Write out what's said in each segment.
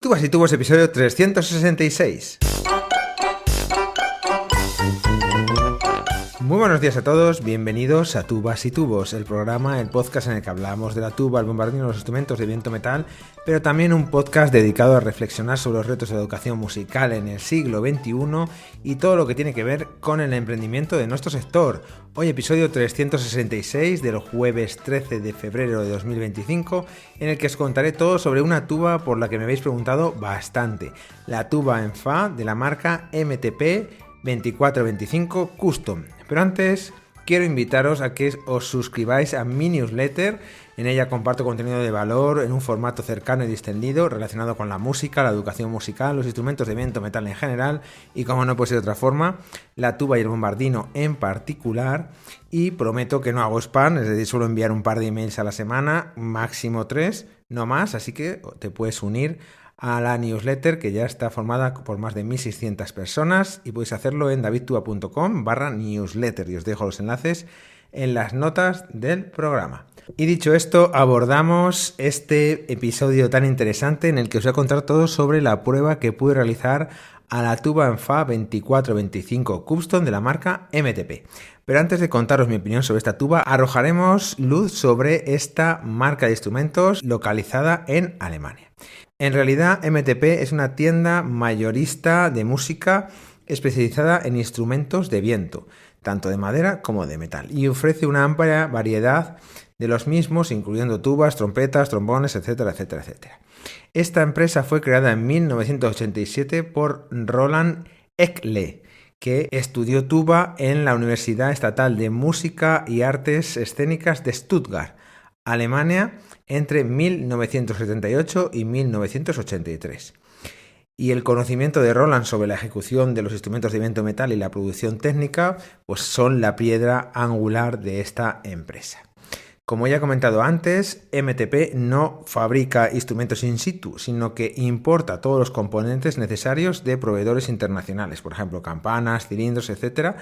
Tubas y Tubos, episodio 366. Muy buenos días a todos, bienvenidos a Tubas y Tubos, el programa, el podcast en el que hablamos de la tuba, el bombardino, los instrumentos de viento metal, pero también un podcast dedicado a reflexionar sobre los retos de la educación musical en el siglo XXI y todo lo que tiene que ver con el emprendimiento de nuestro sector. Hoy episodio 366 del jueves 13 de febrero de 2025, en el que os contaré todo sobre una tuba por la que me habéis preguntado bastante, la tuba en Fa de la marca MTP 2425 Custom. Pero antes quiero invitaros a que os suscribáis a mi newsletter. En ella comparto contenido de valor en un formato cercano y distendido relacionado con la música, la educación musical, los instrumentos de viento metal en general y, como no puede ser de otra forma, la tuba y el bombardino en particular. Y prometo que no hago spam, es decir, suelo enviar un par de emails a la semana, máximo 3, no más, así que te puedes unir a la newsletter, que ya está formada por más de 1.600 personas, y podéis hacerlo en davidtua.com/newsletter, y os dejo los enlaces en las notas del programa. Y dicho esto, abordamos este episodio tan interesante en el que os voy a contar todo sobre la prueba que pude realizar a la tuba en Fa 2425 Custom de la marca MTP. Pero antes de contaros mi opinión sobre esta tuba, arrojaremos luz sobre esta marca de instrumentos localizada en Alemania. En realidad, MTP es una tienda mayorista de música especializada en instrumentos de viento, tanto de madera como de metal, y ofrece una amplia variedad de los mismos, incluyendo tubas, trompetas, trombones, etcétera, etcétera, etcétera. Esta empresa fue creada en 1987 por Roland Ekle, que estudió tuba en la Universidad Estatal de Música y Artes Escénicas de Stuttgart, Alemania, entre 1978 y 1983. Y el conocimiento de Roland sobre la ejecución de los instrumentos de viento metal y la producción técnica, pues son la piedra angular de esta empresa. Como ya he comentado antes, MTP no fabrica instrumentos in situ, sino que importa todos los componentes necesarios de proveedores internacionales, por ejemplo, campanas, cilindros, etc.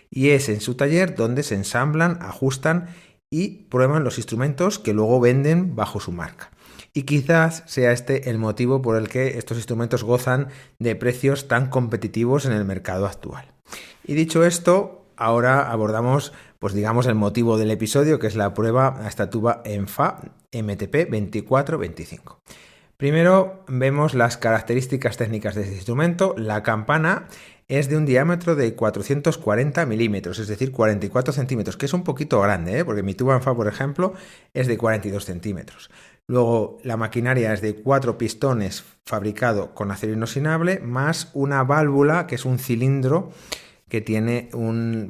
Y es en su taller donde se ensamblan, ajustan y prueban los instrumentos que luego venden bajo su marca. Y quizás sea este el motivo por el que estos instrumentos gozan de precios tan competitivos en el mercado actual. Y dicho esto, ahora abordamos, pues digamos, el motivo del episodio, que es la prueba a esta tuba en Fa MTP 2425. Primero vemos las características técnicas de este instrumento. La campana es de un diámetro de 440 milímetros, es decir, 44 centímetros, que es un poquito grande, porque mi tuba en Fa, por ejemplo, es de 42 centímetros. Luego, la maquinaria es de 4 pistones fabricado con acero inoxidable, más una válvula, que es un cilindro que tiene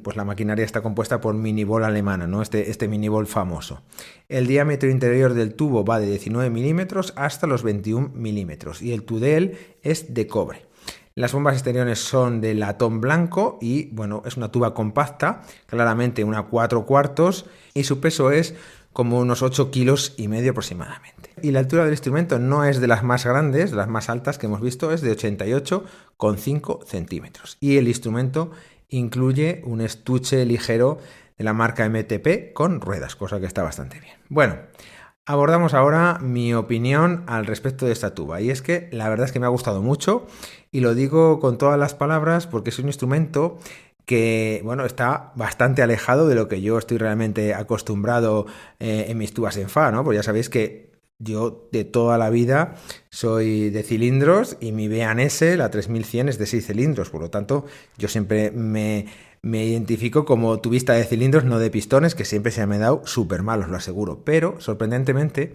pues la maquinaria está compuesta por minibol alemana, ¿no? Este minibol famoso. El diámetro interior del tubo va de 19 milímetros hasta los 21 milímetros y el tudel es de cobre. Las bombas exteriores son de latón blanco y, bueno, es una tuba compacta, claramente una 4/4, y su peso es como unos 8,5 kilos aproximadamente. Y la altura del instrumento no es de las más grandes, de las más altas que hemos visto, es de 88,5 centímetros. Y el instrumento incluye un estuche ligero de la marca MTP con ruedas, cosa que está bastante bien. Bueno, abordamos ahora mi opinión al respecto de esta tuba, y es que la verdad es que me ha gustado mucho y lo digo con todas las palabras porque es un instrumento que, bueno, está bastante alejado de lo que yo estoy realmente acostumbrado en mis tubas en Fa, ¿no? Pues ya sabéis que yo de toda la vida soy de cilindros y mi B&S, la 3100, es de 6 cilindros, por lo tanto yo siempre me identifico como tubista de cilindros, no de pistones, que siempre se me ha dado súper mal, os lo aseguro. Pero, sorprendentemente,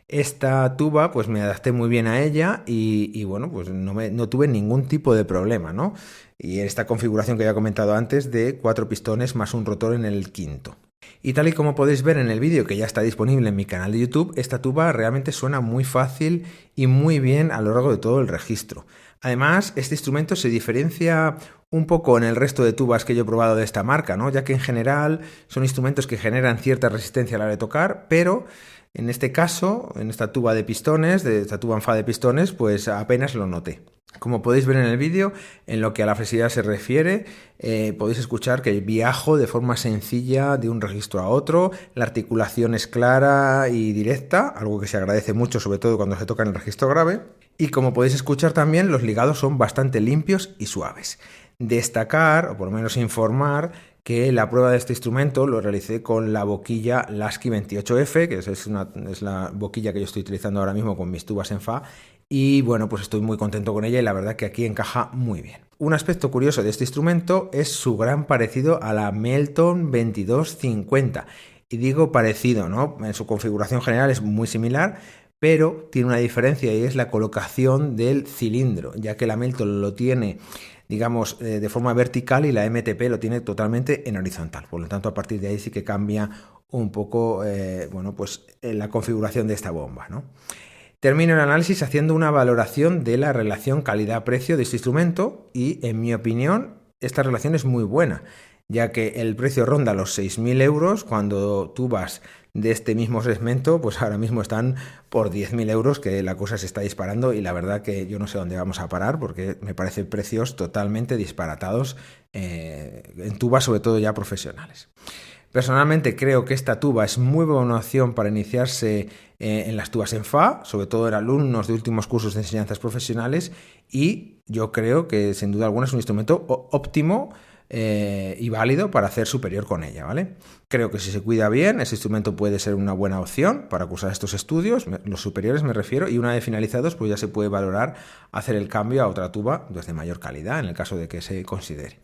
esta tuba, pues me adapté muy bien a ella y bueno, pues no tuve ningún tipo de problema, ¿no? Y esta configuración que ya he comentado antes de 4 pistones más un rotor en el quinto. Y tal y como podéis ver en el vídeo que ya está disponible en mi canal de YouTube, esta tuba realmente suena muy fácil y muy bien a lo largo de todo el registro. Además, este instrumento se diferencia un poco en el resto de tubas que yo he probado de esta marca, ¿no? Ya que en general son instrumentos que generan cierta resistencia a la hora de tocar, pero en este caso, en esta tuba de pistones, de esta tuba en Fa de pistones, pues apenas lo noté. Como podéis ver en el vídeo, en lo que a la flexibilidad se refiere, podéis escuchar que viajo de forma sencilla de un registro a otro, la articulación es clara y directa, algo que se agradece mucho, sobre todo cuando se toca en el registro grave, y como podéis escuchar también, los ligados son bastante limpios y suaves. Destacar, o por lo menos informar, que la prueba de este instrumento lo realicé con la boquilla Lasky 28F, que es la boquilla que yo estoy utilizando ahora mismo con mis tubas en Fa, y bueno, pues estoy muy contento con ella y la verdad que aquí encaja muy bien. Un aspecto curioso de este instrumento es su gran parecido a la Melton 2250, y digo parecido, ¿no? En su configuración general es muy similar, pero tiene una diferencia y es la colocación del cilindro, ya que la Melton lo tiene, digamos, de forma vertical y la MTP lo tiene totalmente en horizontal. Por lo tanto, a partir de ahí sí que cambia un poco, la configuración de esta bomba, ¿no? Termino el análisis haciendo una valoración de la relación calidad-precio de este instrumento y, en mi opinión, esta relación es muy buena, ya que el precio ronda los 6.000 euros cuando tubas de este mismo segmento, pues ahora mismo están por 10.000 euros, que la cosa se está disparando y la verdad que yo no sé dónde vamos a parar porque me parecen precios totalmente disparatados en tubas, sobre todo ya profesionales. Personalmente creo que esta tuba es muy buena opción para iniciarse en las tubas en Fa, sobre todo en alumnos de últimos cursos de enseñanzas profesionales, y yo creo que sin duda alguna es un instrumento óptimo y válido para hacer superior con ella, ¿vale? Creo que si se cuida bien, ese instrumento puede ser una buena opción para cursar estos estudios, los superiores me refiero, y una vez finalizados pues ya se puede valorar hacer el cambio a otra tuba de mayor calidad en el caso de que se considere.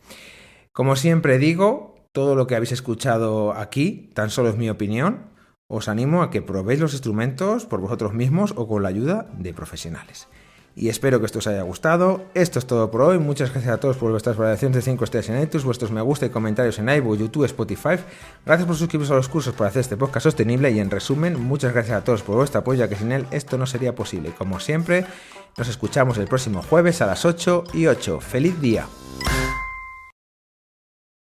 Como siempre digo, todo lo que habéis escuchado aquí tan solo es mi opinión. Os animo a que probéis los instrumentos por vosotros mismos o con la ayuda de profesionales. Y espero que esto os haya gustado. Esto es todo por hoy. Muchas gracias a todos por vuestras valoraciones de 5 estrellas en iTunes, vuestros me gusta y comentarios en iVoox, YouTube, Spotify. Gracias por suscribiros a los cursos para hacer este podcast sostenible y en resumen, muchas gracias a todos por vuestro apoyo, ya que sin él esto no sería posible. Como siempre, nos escuchamos el próximo jueves a las 8:08. ¡Feliz día!